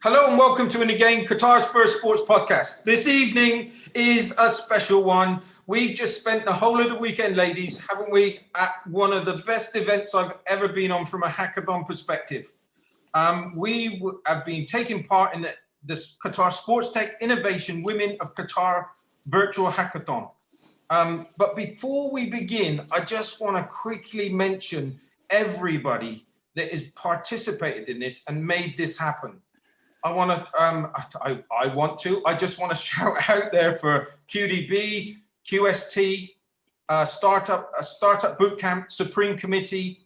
Hello and welcome to, and again, Qatar's first sports podcast. This evening is a special one. We've just spent the whole of the weekend, ladies, haven't we, at one of the best events I've ever been on from a hackathon perspective. We have been taking part in this Qatar Sports Tech Innovation Women of Qatar virtual hackathon. But before we begin, I just want to quickly mention everybody that has participated in this and made this happen. I just want to shout out there for QDB, QST, Startupbootcamp, Supreme Committee,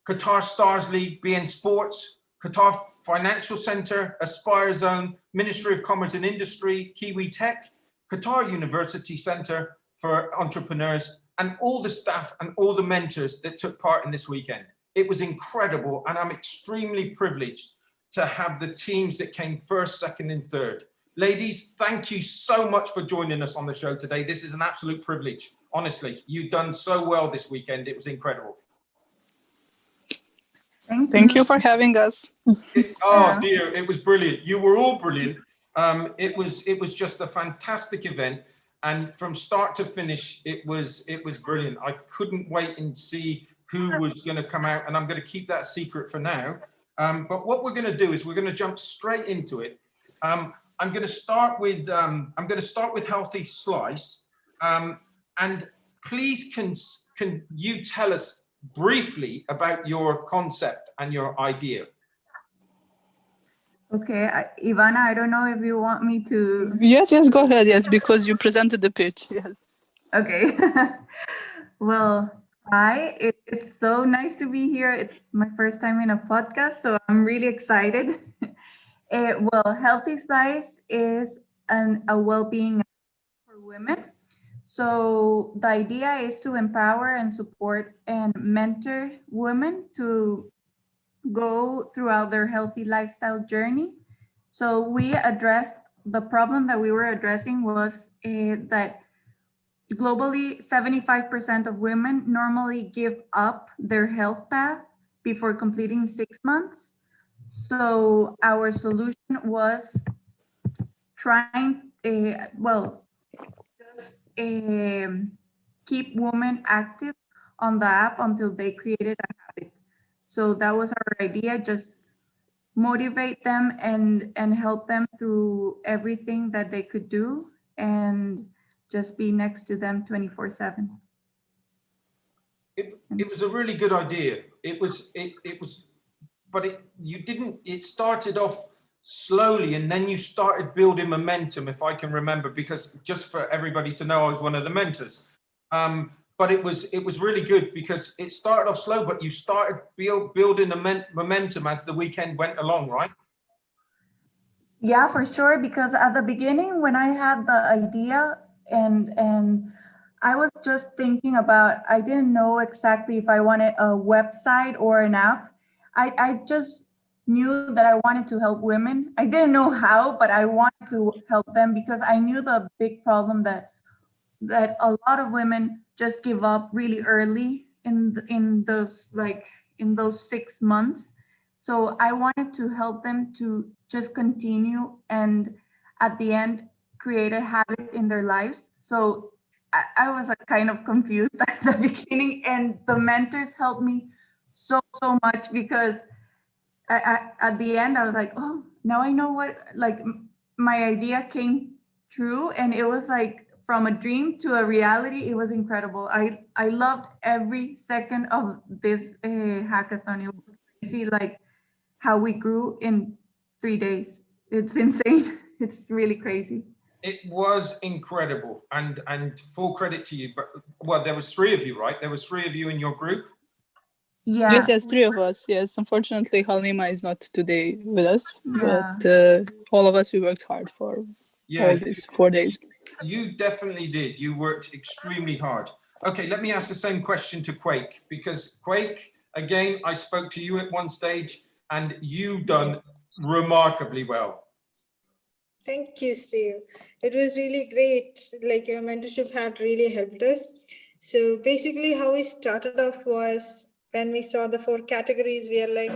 Qatar Stars League, beIN Sports, Qatar Financial Center, Aspire Zone, Ministry of Commerce and Industry, Kiwi Tech, Qatar University Center for Entrepreneurs, and all the staff and all the mentors that took part in this weekend. It was incredible, and I'm extremely privileged to have the teams that came first, second, and third. Ladies, thank you so much for joining us on the show today. This is an absolute privilege. Honestly, you've done so well this weekend. It was incredible. Thank you for having us. Dear, it was brilliant. You were all brilliant. It was just a fantastic event. And from start to finish, it was brilliant. I couldn't wait and see who was going to come out. And I'm going to keep that secret for now. But what we're going to do is we're going to jump straight into it. I'm going to start with Healthy Slice, and please can you tell us briefly about your concept and your idea? Okay, Ivana, I don't know if you want me to. Yes, go ahead. Yes, because you presented the pitch. Yes. Okay. Well. Hi, it's so nice to be here. It's my first time in a podcast, so I'm really excited. Healthy Slice is a well-being for women. So the idea is to empower and support and mentor women to go throughout their healthy lifestyle journey. So the problem that we were addressing was that globally, 75% of women normally give up their health path before completing 6 months. So our solution was trying, keep women active on the app until they created a habit. So that was our idea, just motivate them and help them through everything that they could do, and just be next to them 24/7. It was a really good idea. It started off slowly, and then you started building momentum, if I can remember, because just for everybody to know, I was one of the mentors. But it was really good because it started off slow, but you started building the momentum as the weekend went along, right? Yeah, for sure. Because at the beginning, when I had the idea, and I was just thinking about, I didn't know exactly if I wanted a website or an app. I just knew that I wanted to help women. I didn't know how, but I wanted to help them because I knew the big problem that a lot of women just give up really early in those 6 months. So I wanted to help them to just continue, and at the end, create a habit in their lives. So I was kind of confused at the beginning, and the mentors helped me so much because at the end I was like, oh, now I know what, my idea came true, and it was like from a dream to a reality. It was incredible. I loved every second of this hackathon. It was crazy, like how we grew in 3 days. It's insane. It's really crazy. It was incredible, and full credit to you. But there was 3 of you, right? There was 3 of you in your group. Yeah. Yes, 3 of us. Yes, unfortunately, Halima is not today with us, Yeah. but all of us, we worked hard for all these 4 days. You definitely did. You worked extremely hard. Okay, let me ask the same question to Quake, because Quake, again, I spoke to you at one stage, and you've done remarkably well. Thank you, Steve. It was really great. Like, your mentorship had really helped us. So basically how we started off was when we saw the 4 categories, we are like,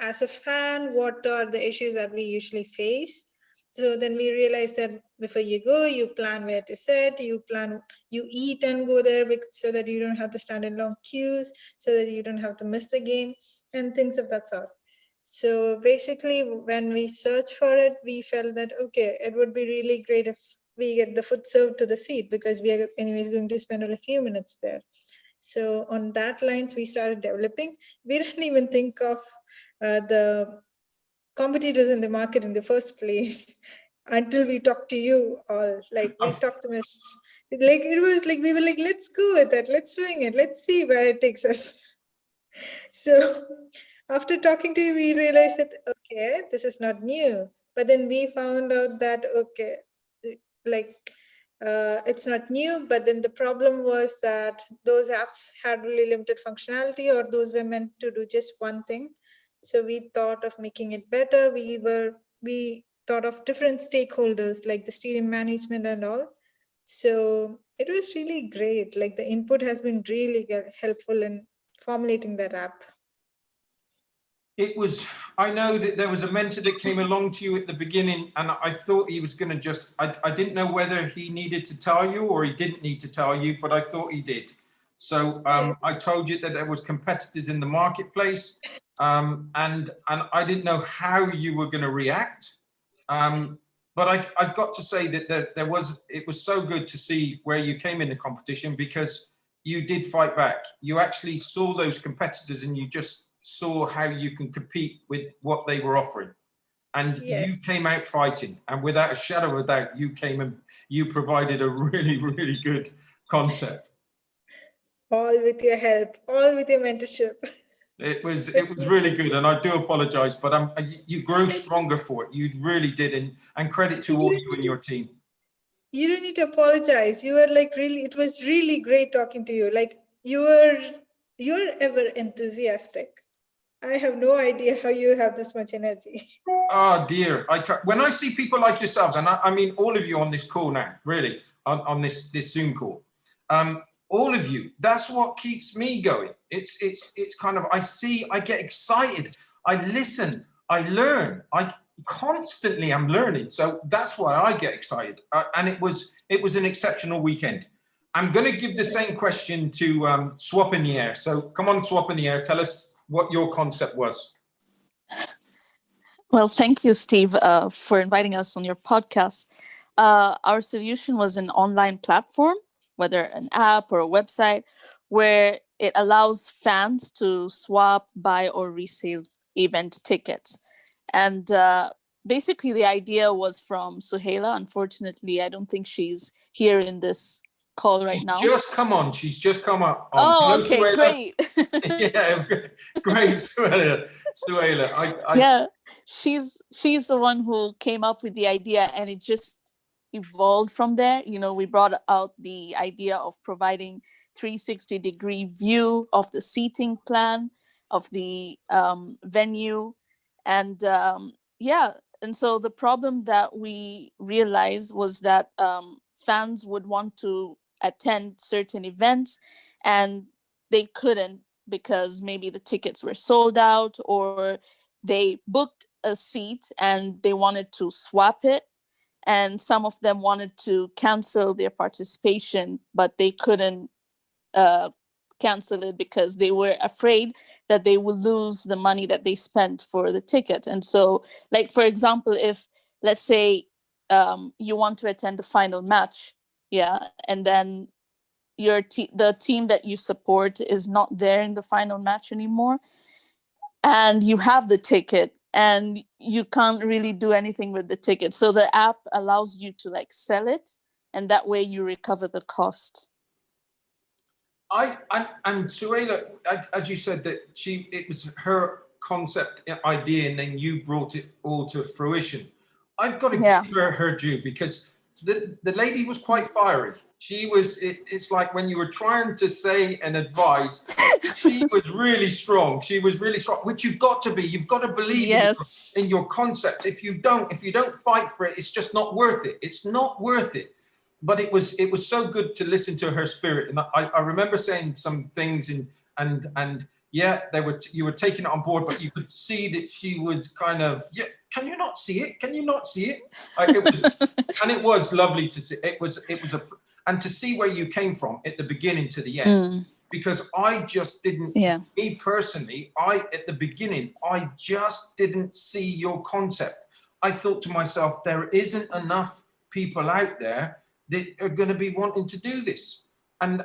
as a fan, what are the issues that we usually face? So then we realized that before you go, you plan where to sit, you eat and go there so that you don't have to stand in long queues, so that you don't have to miss the game and things of that sort. So basically, when we searched for it, we felt that, okay, it would be really great if we get the food served to the seat, because we are anyways going to spend a few minutes there. So on that lines, we started developing. We didn't even think of the competitors in the market in the first place until we talked to you all. Like, we talked to Miss, like, it was like, we were like, let's go with that, let's swing it, let's see where it takes us. So after talking to you, we realized that, okay, this is not new. But then we found out that, okay, like, it's not new, but then the problem was that those apps had really limited functionality, or those were meant to do just one thing. So we thought of making it better. We thought of different stakeholders, like the stadium management and all. So it was really great. Like, the input has been really helpful in formulating that app. I know that there was a mentor that came along to you at the beginning, and I thought he was going to I didn't know whether he needed to tell you or he didn't need to tell you, but I thought he did. So I told you that there was competitors in the marketplace, and I didn't know how you were going to react. But I've got to say that it was so good to see where you came in the competition, because you did fight back. You actually saw those competitors and you just saw how you can compete with what they were offering. And you came out fighting. And without a shadow of a doubt, you came and you provided a really, really good concept. All with your help, all with your mentorship. It was really good, and I do apologize, but you grew stronger for it. You really did, and credit to all you and your team. You don't need to apologize. You were like, really, it was really great talking to you. Like, you're ever enthusiastic. I have no idea how you have this much energy. Oh dear, when I see people like yourselves, and I mean all of you on this call now, really, on this Zoom call, all of you, that's what keeps me going. It's kind of, I get excited, I listen, I learn, I constantly am learning. So that's why I get excited. And it was an exceptional weekend. I'm going to give the same question to Swap in the Air. So come on, Swap in the Air, tell us what your concept was. Well, thank you, Steve, for inviting us on your podcast. Our solution was an online platform, whether an app or a website, where it allows fans to swap, buy, or resale event tickets. And basically, the idea was from Suhaila. Unfortunately, I don't think she's here in this call right now. She's just come up. Oh, hello, okay, Suhaila. great. Yeah, great, Suhaila. Yeah, she's the one who came up with the idea, and it just evolved from there. You know, we brought out the idea of providing 360-degree view of the seating plan of the venue, and and so the problem that we realized was that fans would want to attend certain events and they couldn't, because maybe the tickets were sold out, or they booked a seat and they wanted to swap it, and some of them wanted to cancel their participation, but they couldn't cancel it because they were afraid that they would lose the money that they spent for the ticket. And so, like, for example, if, let's say, you want to attend the final match, and then the team that you support is not there in the final match anymore, and you have the ticket and you can't really do anything with the ticket. So the app allows you to like sell it, and that way you recover the cost. And Suhaila, as you said, that it was her concept idea, and then you brought it all to fruition. I've got to give her due, because the lady was quite fiery. She was, it's like when you were trying to say and advise, she was really strong. She was really strong, which you've got to be. You've got to believe in your concept. If you don't fight for it, it's just not worth it. It's not worth it. But it was so good to listen to her spirit. And I remember saying some things and Yeah, you were taking it on board, but you could see that she was kind of, yeah, can you not see it? Can you not see it? And it was lovely to see. And to see where you came from at the beginning to the end, because I just didn't, me personally, at the beginning, I just didn't see your concept. I thought to myself, there isn't enough people out there that are going to be wanting to do this. And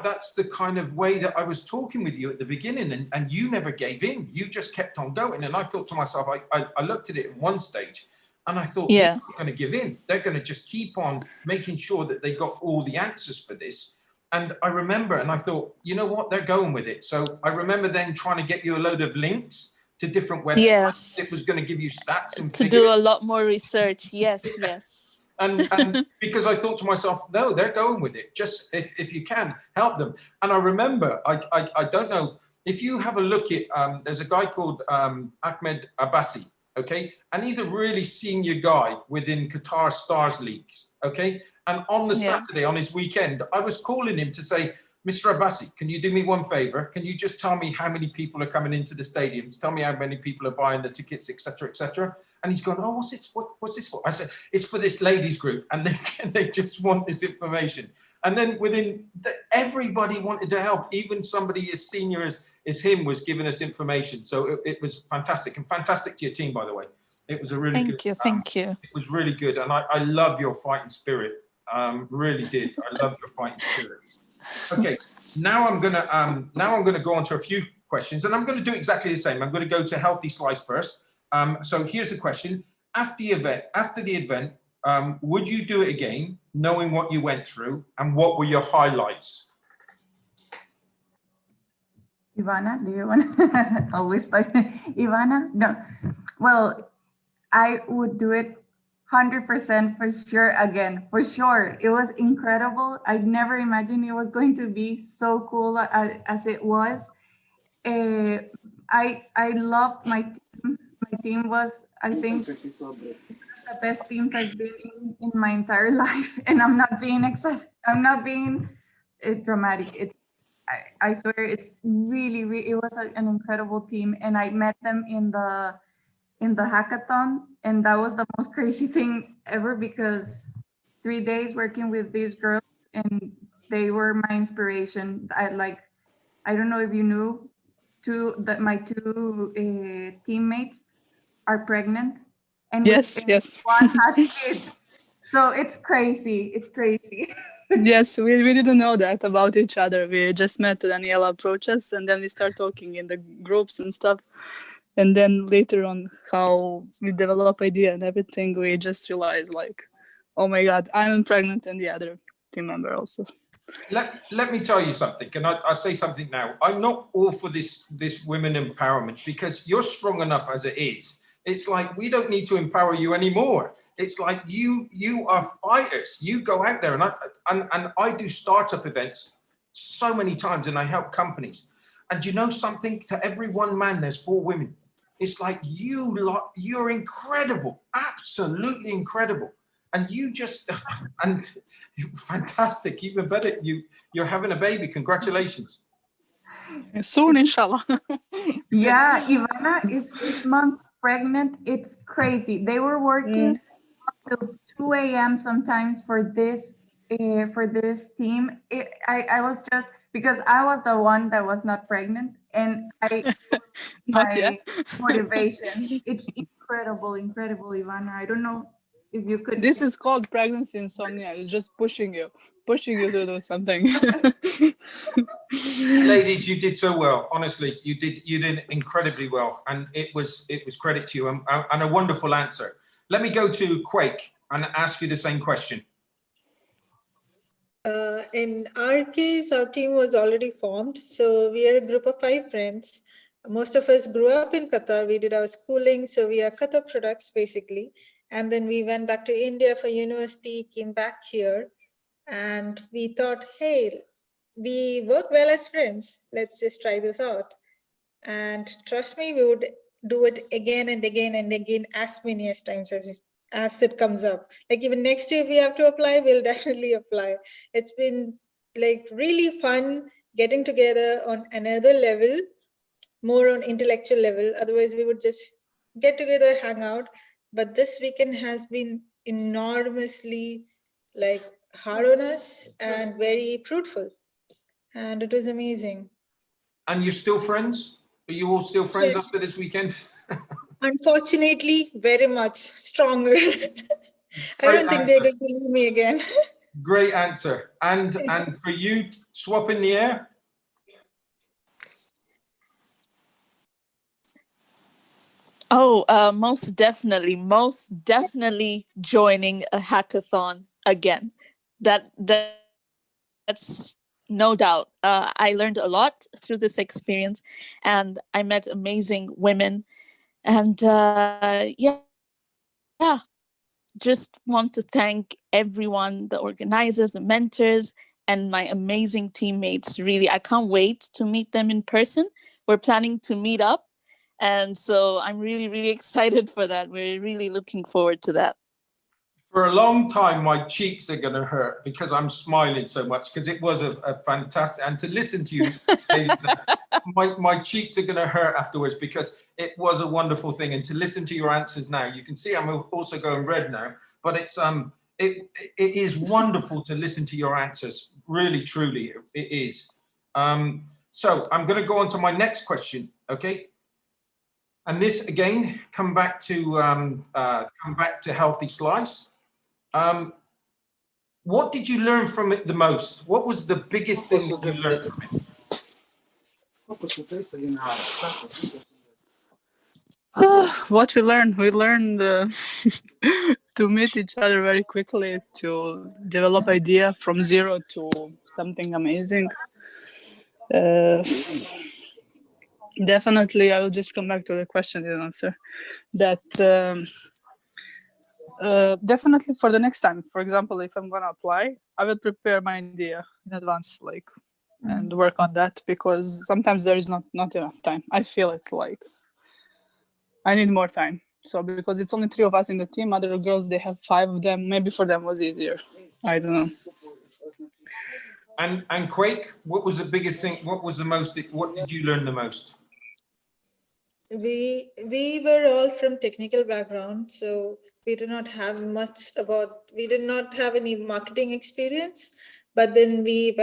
that's the kind of way that I was talking with you at the beginning, and you never gave in. You just kept on going. And I thought to myself, I looked at it at one stage and I thought, they're not going to give in. They're going to just keep on making sure that they got all the answers for this. And I remember, and I thought, you know what, they're going with it. So I remember then trying to get you a load of links to different websites. Yes. It was going to give you stats and to do a lot more research. Yes, yes. And because I thought to myself, no, they're going with it. Just if you can help them. And I remember, I don't know if you have a look at, there's a guy called Ahmed Abbasi, okay? And he's a really senior guy within Qatar Stars Leagues, okay? And on the Saturday, on his weekend, I was calling him to say, Mr. Abbasi, can you do me one favor? Can you just tell me how many people are coming into the stadiums? Tell me how many people are buying the tickets, etc., etc. And he's going, oh, what's this? What's this for? I said, it's for this ladies group, and they just want this information. And then everybody wanted to help. Even somebody as senior as him was giving us information. So it was fantastic, and fantastic to your team, by the way. It was a really good. Thank you. It was really good, and I love your fighting spirit. Really did. I love your fighting spirit. Okay, now I'm gonna go on to a few questions, and I'm going to do exactly the same. I'm going to go to healthy slides first. So here's the question: after the event, would you do it again, knowing what you went through, and what were your highlights? Ivana, do you want to always start? Ivana, no. Well, I would do it 100% for sure again, for sure. It was incredible. I never imagined it was going to be so cool as it was. I loved my team. My team was, I think, the best teams I've been in my entire life. And I'm not being dramatic. I swear it was an incredible team. And I met them in the hackathon, and that was the most crazy thing ever, because 3 days working with these girls, and they were my inspiration. I don't know if you knew my two teammates are pregnant, and yes, one has kids. So it's crazy. Yes, we didn't know that about each other. We just met. Daniela approached us, and then we start talking in the groups and stuff. And then later on, how we develop idea and everything, we just realized, like, oh my God, I'm pregnant, and the other team member also. Let me tell you something. Can I say something now? I'm not all for this women empowerment, because you're strong enough as it is. It's like, we don't need to empower you anymore. It's like you are fighters. You go out there, and I do startup events so many times, and I help companies. And you know something? To every one man, there's 4 women. It's like you're incredible, absolutely incredible, and you just and fantastic, even better. You're having a baby. Congratulations. Soon, inshallah. Yeah, Ivana is 6 months pregnant. It's crazy. They were working until 2 a.m. sometimes for this team. I was just, because I was the one that was not pregnant, and not yet. Motivation. It's incredible, Ivana. I don't know if you could. This is called pregnancy insomnia. It's just pushing you to do something. Ladies, you did so well. Honestly, you did incredibly well, and it was credit to you, and a wonderful answer. Let me go to Quake and ask you the same question. In our case, our team was already formed. So we are a group of 5 friends. Most of us grew up in Qatar. We did our schooling. So we are Qatar products, basically. And then we went back to India for university, came back here. And we thought, hey, we work well as friends. Let's just try this out. And trust me, we would do it again and again and again, as many times as it comes up. Like, even next year we have to apply, we'll definitely apply. It's been like really fun getting together on another level, more on intellectual level. Otherwise, we would just get together, hang out. But this weekend has been enormously like hard on us and very fruitful. And it was amazing. And you're still friends? Are you all still friends Yes. after this weekend? Unfortunately, very much stronger. I don't think they're going to leave me again. Great answer. And for you, swap in the air? Oh, most definitely joining a hackathon again. That's no doubt. I learned a lot through this experience, and I met amazing women. And yeah, just want to thank everyone, the organizers, the mentors, and my amazing teammates. Really, I can't wait to meet them in person. We're planning to meet up. And so I'm really, really excited for that. We're really looking forward to that. For a long time, my cheeks are going to hurt because I'm smiling so much, because it was a fantastic, and to listen to you, my cheeks are going to hurt afterwards because it was a wonderful thing. And to listen to your answers now, you can see I'm also going red now, but it is wonderful to listen to your answers. Really, truly, it is. So I'm going to go on to my next question. Okay. And this again, come back to Healthy Slice. What did you learn from it the most? What was the biggest thing that you learned from it? What we learned? We learned to meet each other very quickly, to develop idea from zero to something amazing. Definitely, I will just come back to the question and answer that. Definitely for the next time. For example, if I'm gonna apply, I will prepare my idea in advance, like, and work on that, because sometimes there is not enough time. I feel it like I need more time. So because it's only 3 of us in the team, other girls, they have 5 of them. Maybe for them was easier. I don't know. And Quake, what was the biggest thing? What was the most? What did you learn the most? We were all from technical background, so we did not have we did not have any marketing experience. But then we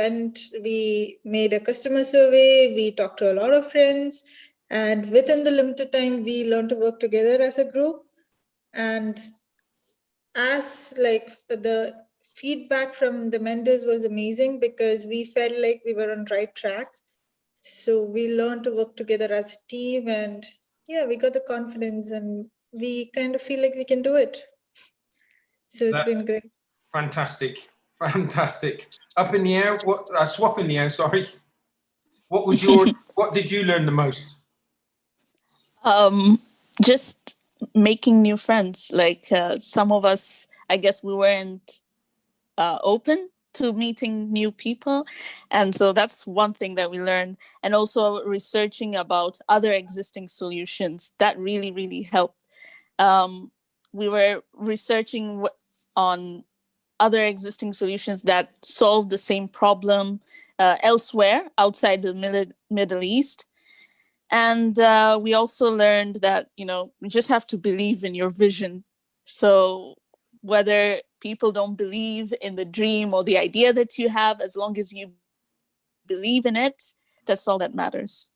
made a customer survey, we talked to a lot of friends, and within the limited time, we learned to work together as a group. And as like the feedback from the mentors was amazing, because we felt like we were on the right track. So we learned to work together as a team, and yeah, we got the confidence, and we kind of feel like we can do it. So it's been great. Fantastic. Up in the air, swap in the air, sorry. What was what did you learn the most? Just making new friends. Like some of us, I guess we weren't open to meeting new people, and so that's one thing that we learned. And also researching about other existing solutions, that really helped. We were researching on other existing solutions that solve the same problem elsewhere outside the Middle East. And we also learned that, you just have to believe in your vision. So whether people don't believe in the dream or the idea that you have, as long as you believe in it, that's all that matters.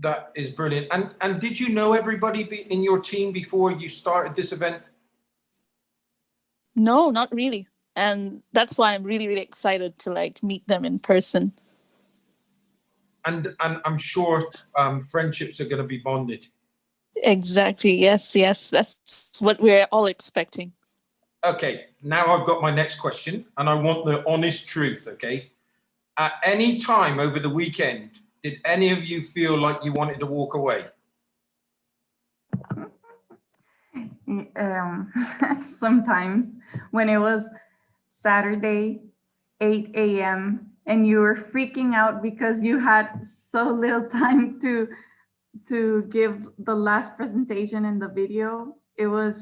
That is brilliant. And did you know everybody in your team before you started this event? No, not really. And that's why I'm really excited to meet them in person. And I'm sure friendships are going to be bonded. Exactly. Yes. That's what we're all expecting. Okay, now I've got my next question, and I want the honest truth, okay? At any time over the weekend, did any of you feel like you wanted to walk away? Sometimes when it was Saturday, 8 a.m., and you were freaking out because you had so little time to give the last presentation in the video. It was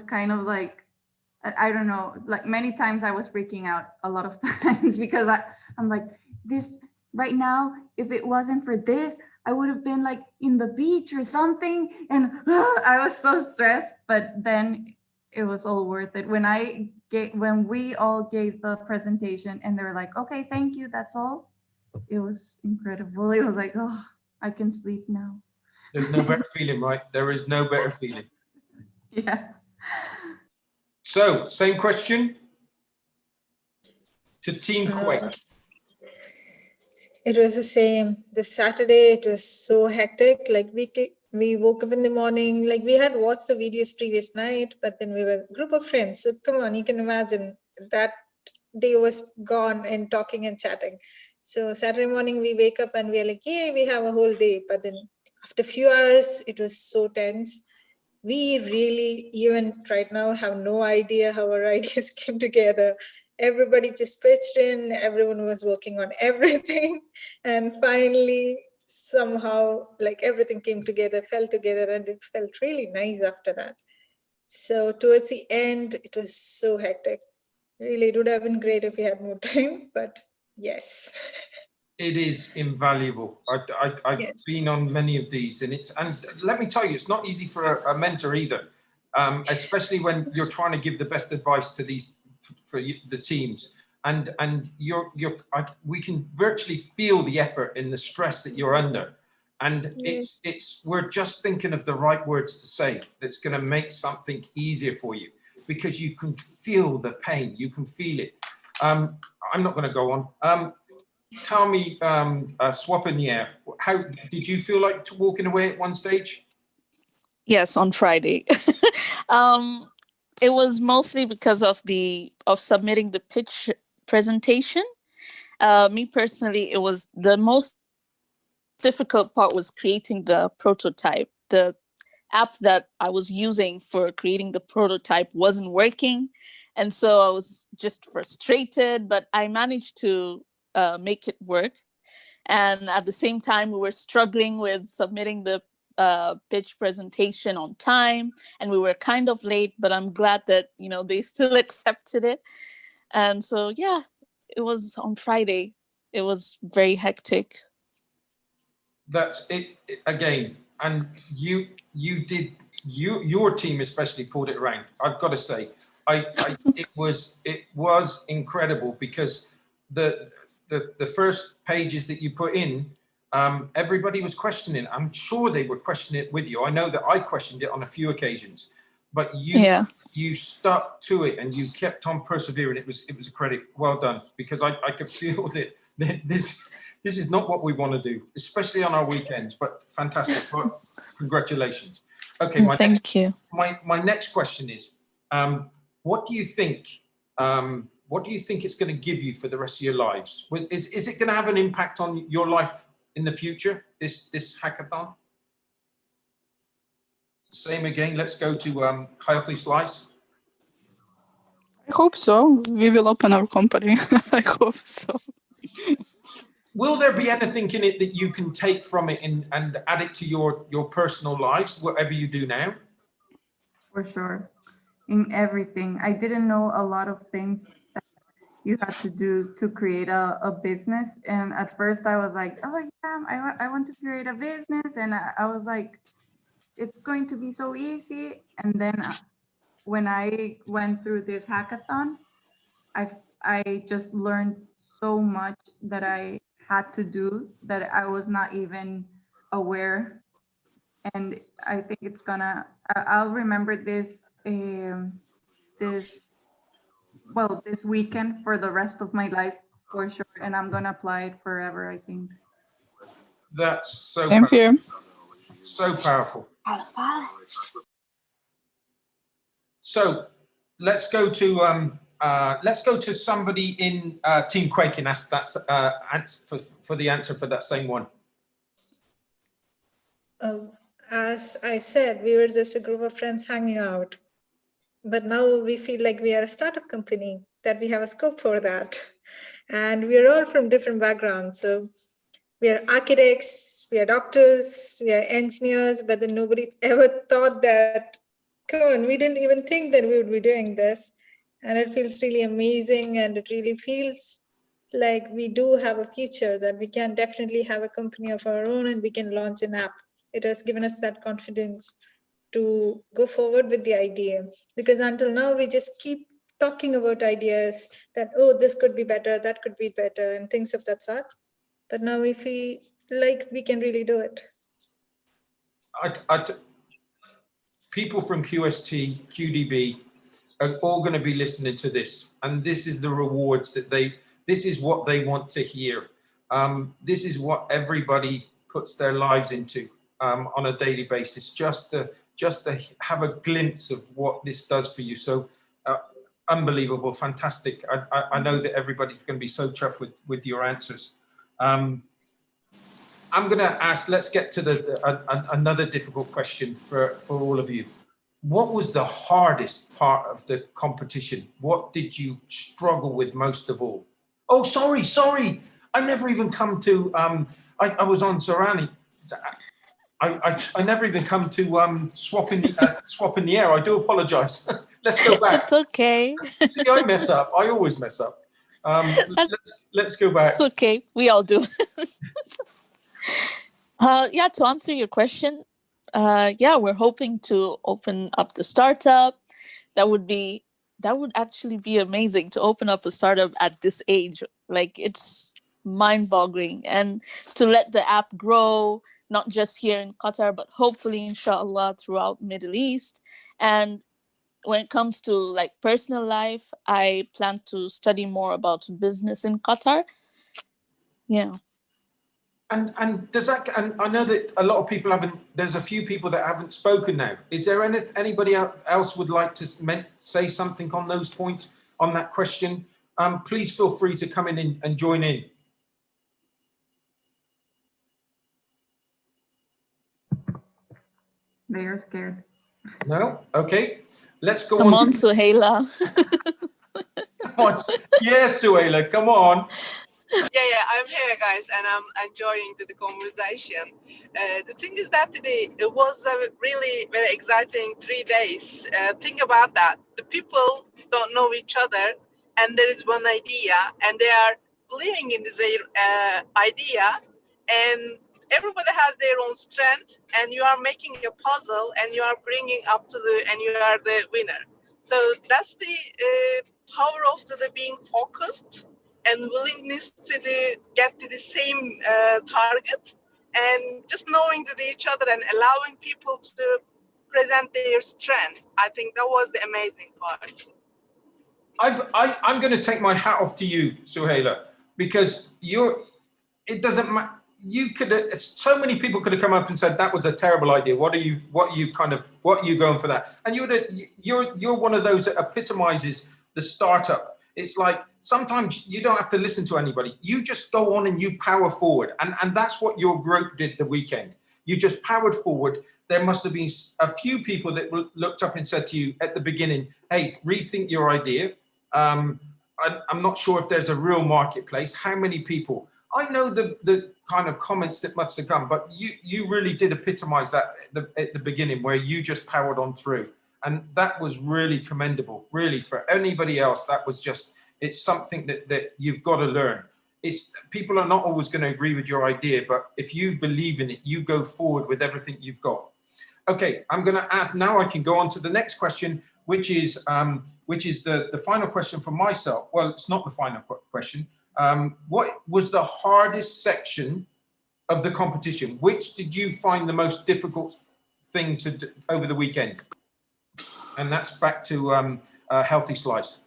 kind of like, I don't know, like many times I was freaking out a lot of times because I'm like, this right now, if it wasn't for this, I would have been like in the beach or something. And I was so stressed, but then it was all worth it. When we all gave the presentation and they were like, okay, thank you, that's all. It was incredible. It was like, oh, I can sleep now. There's no better feeling, right? There is no better feeling. Yeah. So, same question to Team Quake. It was the same. This Saturday, it was so hectic. Like we woke up in the morning, like we had watched the videos previous night, but then we were a group of friends. So come on, you can imagine that day was gone and talking and chatting. So Saturday morning, we wake up and we're like, yay, we have a whole day. But then after a few hours, it was so tense. We really, even right now, have no idea how our ideas came together. Everybody just pitched in, everyone was working on everything. And finally, somehow, like everything came together, fell together, and it felt really nice after that. So towards the end, it was so hectic. Really, it would have been great if we had more time, but yes. It is invaluable. I've Yes. been on many of these, and let me tell you, it's not easy for a mentor either, especially when you're trying to give the best advice to these for the teams, and we can virtually feel the effort and the stress that you're under, and we're just thinking of the right words to say that's going to make something easier for you, because you can feel the pain, you can feel it. I'm not going to go on. Tell me, Swapanier, how did you feel like walking away at one stage? Yes, on Friday. It was mostly because of submitting the pitch presentation. Me personally, it was the most difficult part was creating the prototype. The app that I was using for creating the prototype wasn't working. And so I was just frustrated, but I managed to make it work. And at the same time, we were struggling with submitting the pitch presentation on time, and we were kind of late, but I'm glad that, they still accepted it. And so, yeah, it was on Friday. It was very hectic. That's it again. And your team especially pulled it around. I've got to say, it was incredible, because the first pages that you put in, everybody was questioning. I'm sure they were questioning it with you. I know that I questioned it on a few occasions, but you stuck to it and you kept on persevering. It was a credit. Well done, because I could feel that this is not what we want to do, especially on our weekends, but fantastic. Well, congratulations. Okay, thank you. My next question is, what do you think it's going to give you for the rest of your lives? Is it going to have an impact on your life in the future, this hackathon? Same again, let's go to Healthy Slice. I hope so. We will open our company. I hope so. Will there be anything in it that you can take from it and add it to your personal lives, whatever you do now? For sure. In everything. I didn't know a lot of things that you had to do to create a business. And at first I was like, oh yeah, I want to create a business. And I was like, it's going to be so easy. And then when I went through this hackathon, I just learned so much that I had to do that I was not even aware. And I think it's I'll remember this weekend for the rest of my life, for sure. And I'm gonna apply it forever, I think. That's so Same powerful. here. So powerful. So let's go to somebody in Team Quake and ask for the answer for that same one. As I said, we were just a group of friends hanging out, but now we feel like we are a startup company, that we have a scope for that. And we are all from different backgrounds. So we are architects, we are doctors, we are engineers, but then nobody ever thought that, come on, we didn't even think that we would be doing this. And it feels really amazing, and it really feels like we do have a future, that we can definitely have a company of our own and we can launch an app. It has given us that confidence to go forward with the idea, because until now we just keep talking about ideas that, oh, this could be better, that could be better, and things of that sort. But now we feel like we can really do it. People from QST, QDB are all going to be listening to this, and this is the rewards that this is what they want to hear. This is what everybody puts their lives into on a daily basis, just to have a glimpse of what this does for you. So unbelievable, fantastic. I know that everybody's going to be so chuffed with your answers. I'm going to ask, let's get to another difficult question for all of you. What was the hardest part of the competition? What did you struggle with most of all? Oh, sorry. I never even come to, I was on Zorani. I never even come to swapping the air. I do apologize. Let's go back. It's okay. See, I mess up. I always mess up. Let's go back. It's okay. We all do. Yeah, to answer your question, yeah, we're hoping to open up the startup. That would actually be amazing to open up a startup at this age. Like, it's mind-boggling, and to let the app grow, not just here in Qatar, but hopefully, inshallah, throughout Middle East. And when it comes to like personal life, I plan to study more about business in Qatar. Yeah. And does that? And I know that a lot of people haven't. There's a few people that haven't spoken now. Is there anybody else would like to say something on those points, on that question? Please feel free to come in and join in. They are scared. No? Okay. Let's go on. Come on, Suhaila. Come on. Yes, Suhaila, come on. Yeah, I'm here, guys, and I'm enjoying the conversation. The thing is that it was a really very exciting 3 days. Think about that. The people don't know each other, and there is one idea, and they are believing in their idea, and everybody has their own strength, and you are making a puzzle, and you are bringing up to and you are the winner. So that's the power of the being focused and willingness to get to the same target, and just knowing each other and allowing people to present their strength. I think that was the amazing part. I'm going to take my hat off to you, Suhaila, because it doesn't matter. You could have, so many people could have come up and said that was a terrible idea. What are you going for that? And you're one of those that epitomizes the startup. It's like, sometimes you don't have to listen to anybody. You just go on and you power forward. And that's what your group did the weekend. You just powered forward. There must have been a few people that looked up and said to you at the beginning, hey, rethink your idea. I'm not sure if there's a real marketplace. How many people? I know the kind of comments that must have come, but you really did epitomize that at the beginning, where you just powered on through. And that was really commendable, really. For anybody else, that was just, it's something that you've got to learn. People are not always going to agree with your idea, but if you believe in it, you go forward with everything you've got. Okay, I'm going to add, now I can go on to the next question, which is the final question for myself. Well, it's not the final question. What was the hardest section of the competition? Which did you find the most difficult thing to do over the weekend? And that's back to Healthy Slice.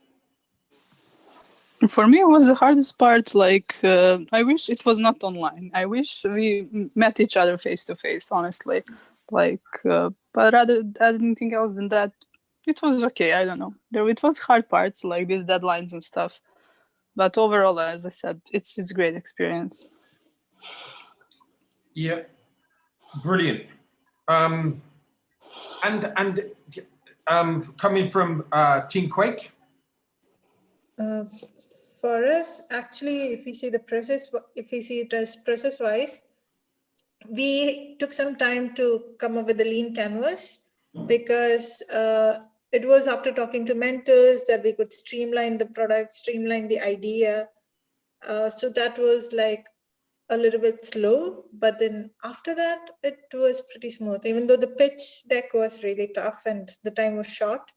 For me, it was the hardest part. Like, I wish it was not online. I wish we met each other face to face, honestly. Like, but rather anything else than that, it was okay. I don't know. It was hard parts, like these deadlines and stuff. But overall, as I said, it's a great experience. Yeah, brilliant. And coming from Team Quake. For us, actually, if we see it as process-wise, we took some time to come up with the lean canvas, because it was after talking to mentors that we could streamline the product, streamline the idea. So that was like a little bit slow, but then after that, it was pretty smooth, even though the pitch deck was really tough and the time was short.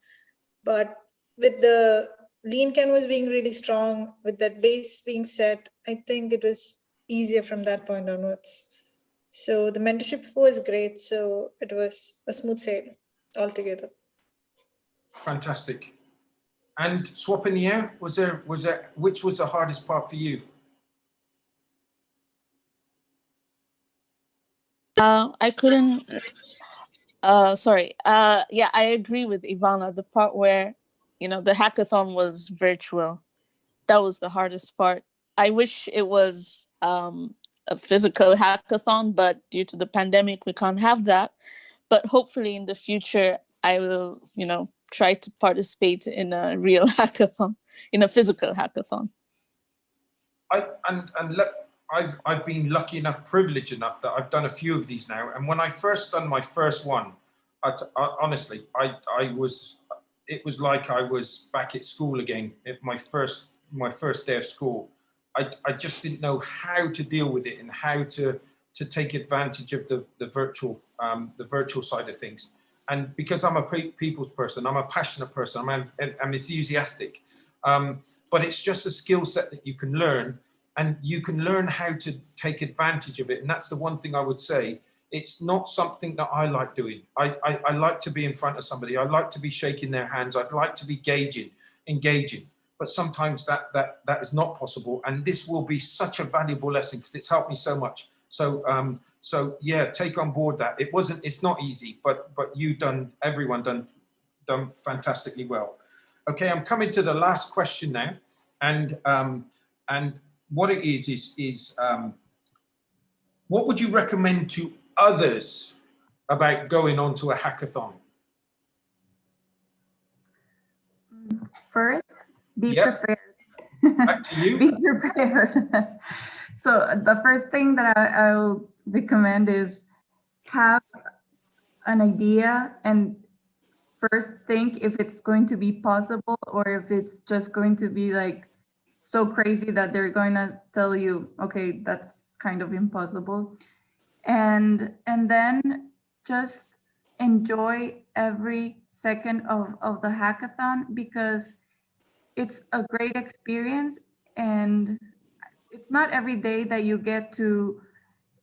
But with the lean canvas being really strong, with that base being set, I think it was easier from that point onwards. So the mentorship was great. So it was a smooth sail altogether. Fantastic. And swap in the air, which was the hardest part for you? I couldn't, sorry. Yeah, I agree with Ivana. The part where, you know, the hackathon was virtual. That was the hardest part. I wish it was a physical hackathon, but due to the pandemic, we can't have that. But hopefully in the future, I will, you know, try to participate in a real hackathon, in a physical hackathon. I've been lucky enough, privileged enough that I've done a few of these now. And when I first done my first one, honestly, it was like I was back at school again. My first day of school. I just didn't know how to deal with it and how to take advantage of the virtual side of things. And because I'm a people's person, I'm a passionate person, I'm enthusiastic. But it's just a skill set that you can learn. And you can learn how to take advantage of it. And that's the one thing I would say. It's not something that I like doing. I like to be in front of somebody. I like to be shaking their hands. I'd like to be engaging. But sometimes that is not possible. And this will be such a valuable lesson because it's helped me so much. So yeah, take on board that. It's not easy, but everyone done fantastically well. Okay, I'm coming to the last question now. And what it is what would you recommend to others about going on to a hackathon? First, be Yep. prepared. Back to you. Be prepared. So the first thing that I'll recommend is have an idea and first think if it's going to be possible or if it's just going to be like so crazy that they're going to tell you, okay, that's kind of impossible. And then just enjoy every second of the hackathon because it's a great experience and it's not every day that you get to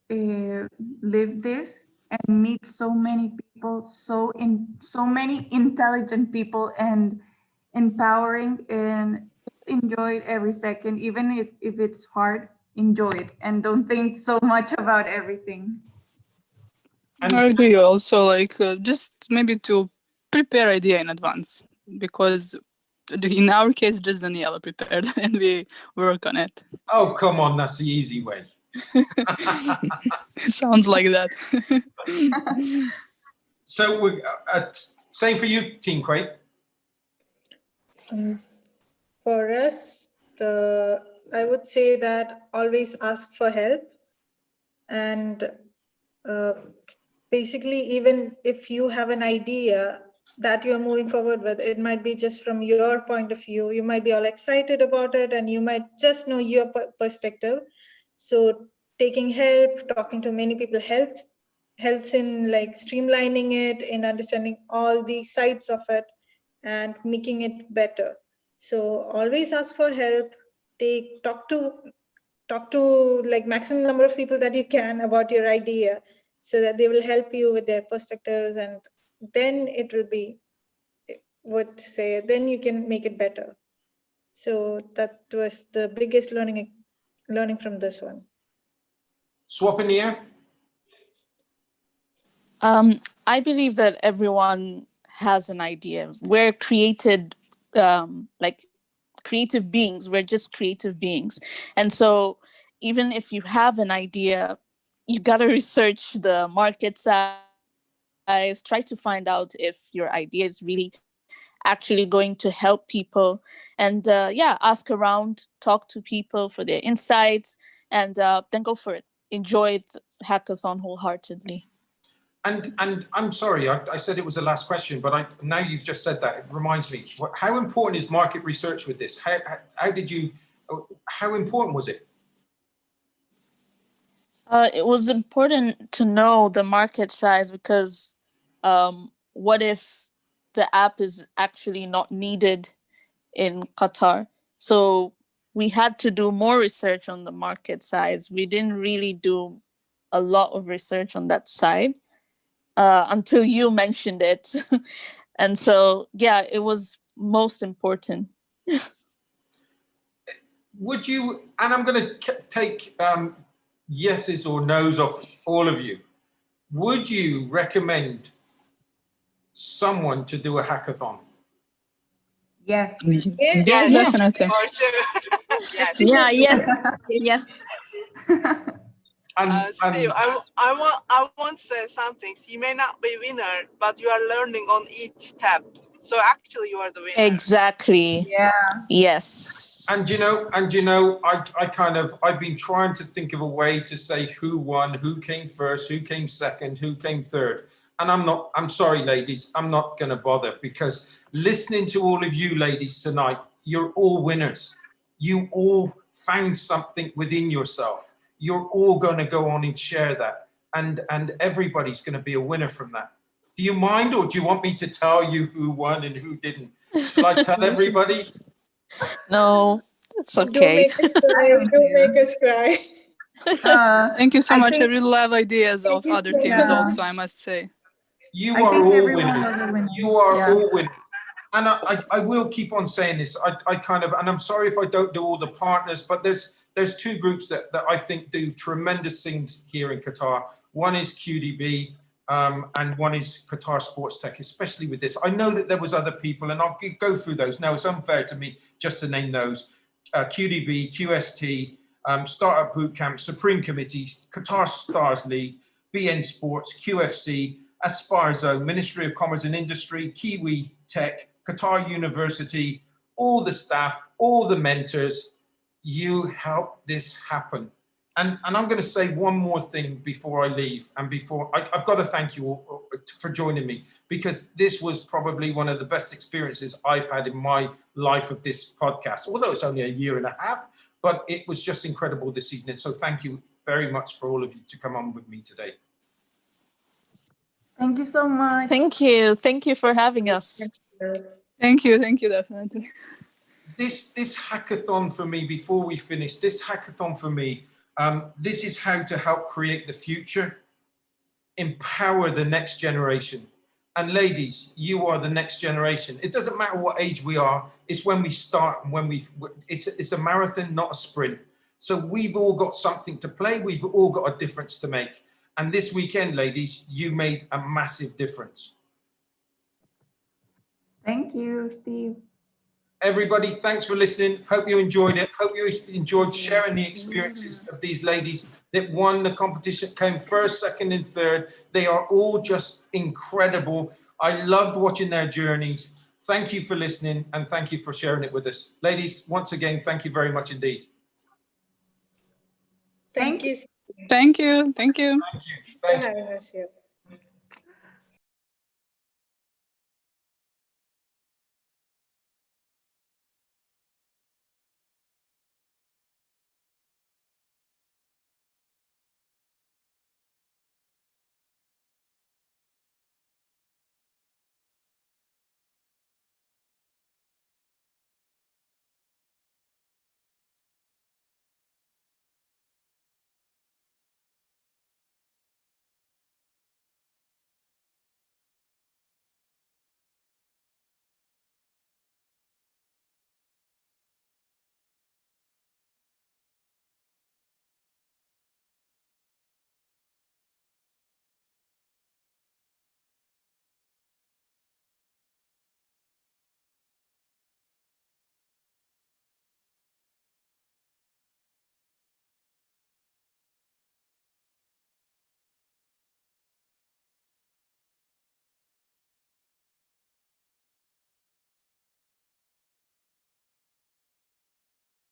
live this and meet so many people, so many intelligent people and empowering, and enjoy it every second, even if it's hard. Enjoy it and don't think so much about everything. I agree also, like just maybe to prepare idea in advance, because in our case just Daniela prepared and we work on it. Oh, come on, that's the easy way. Sounds like that. So we're same for you, Team Quake. For us, I would say that always ask for help. And basically, even if you have an idea that you're moving forward with, it might be just from your point of view. You might be all excited about it and you might just know your perspective. So taking help, talking to many people helps in like streamlining it, in understanding all the sides of it and making it better. So always ask for help, talk to like maximum number of people that you can about your idea so that they will help you with their perspectives, and then it will be, then you can make it better. So that was the biggest learning from this one. Swap in the air. I believe that everyone has an idea. We're created like creative beings. We're just creative beings. And so even if you have an idea, you got to research the market size, try to find out if your idea is really actually going to help people. And yeah, ask around, talk to people for their insights, and then go for it. Enjoy the hackathon wholeheartedly. And I'm sorry, I said it was the last question, but now you've just said that, it reminds me, how important is market research with this? How did you How important was it? It was important to know the market size because what if the app is actually not needed in Qatar? So we had to do more research on the market size. We didn't really do a lot of research on that side until you mentioned it. And so, yeah, it was most important. Would you, and I'm going to take yeses or nos off all of you. Would you recommend someone to do a hackathon? Yes. Yes, definitely. For sure. Yes. Yeah, yes, yes. Steve, I want to say something. You may not be winner, but you are learning on each step. So actually, you are the winner. Exactly. Yeah. Yes. And you know, I've been trying to think of a way to say who won, who came first, who came second, who came third. And I'm sorry, ladies, I'm not going to bother, because listening to all of you ladies tonight, you're all winners. You all found something within yourself. You're all going to go on and share that. And everybody's going to be a winner from that. Do you mind, or do you want me to tell you who won and who didn't? Shall I tell everybody? No, it's okay. Don't make us cry. Don't make us cry. Thank you so much. I think- really love ideas of other so teams much. also, I must say. You I are think all everyone winners. was a winner. You are Yeah. all winners. And I will keep on saying this. I kind of, and I'm sorry if I don't do all the partners, but there's two groups that I think do tremendous things here in Qatar. One is QDB, and one is Qatar Sports Tech, especially with this. I know that there was other people, and I'll go through those. No, it's unfair to me just to name those. QDB, QST, Startup Bootcamp, Supreme Committee, Qatar Stars League, beIN Sports, QFC, Aspire Zone, Ministry of Commerce and Industry, Kiwi Tech, Qatar University, all the staff, all the mentors. You helped this happen. And I'm going to say one more thing before I leave, and before I've got to thank you all for joining me, because this was probably one of the best experiences I've had in my life of this podcast, although it's only a year and a half, but it was just incredible this evening. So thank you very much for all of you to come on with me today. Thank you so much. Thank you. Thank you for having us. Thank you, definitely. This hackathon for me, before we finish, this hackathon for me, this is how to help create the future, empower the next generation. And ladies, you are the next generation. It doesn't matter what age we are, it's when we start, and when it's a marathon, not a sprint. So we've all got something to play, we've all got a difference to make. And this weekend, ladies, you made a massive difference. Thank you, Steve. Everybody, thanks for listening. Hope you enjoyed it. Hope you enjoyed sharing the experiences of these ladies that won the competition, came first, second, and third. They are all just incredible. I loved watching their journeys. Thank you for listening, and thank you for sharing it with us. Ladies, once again, thank you very much indeed. Thank you. Thank you. Thank you. Thank you. For having us here.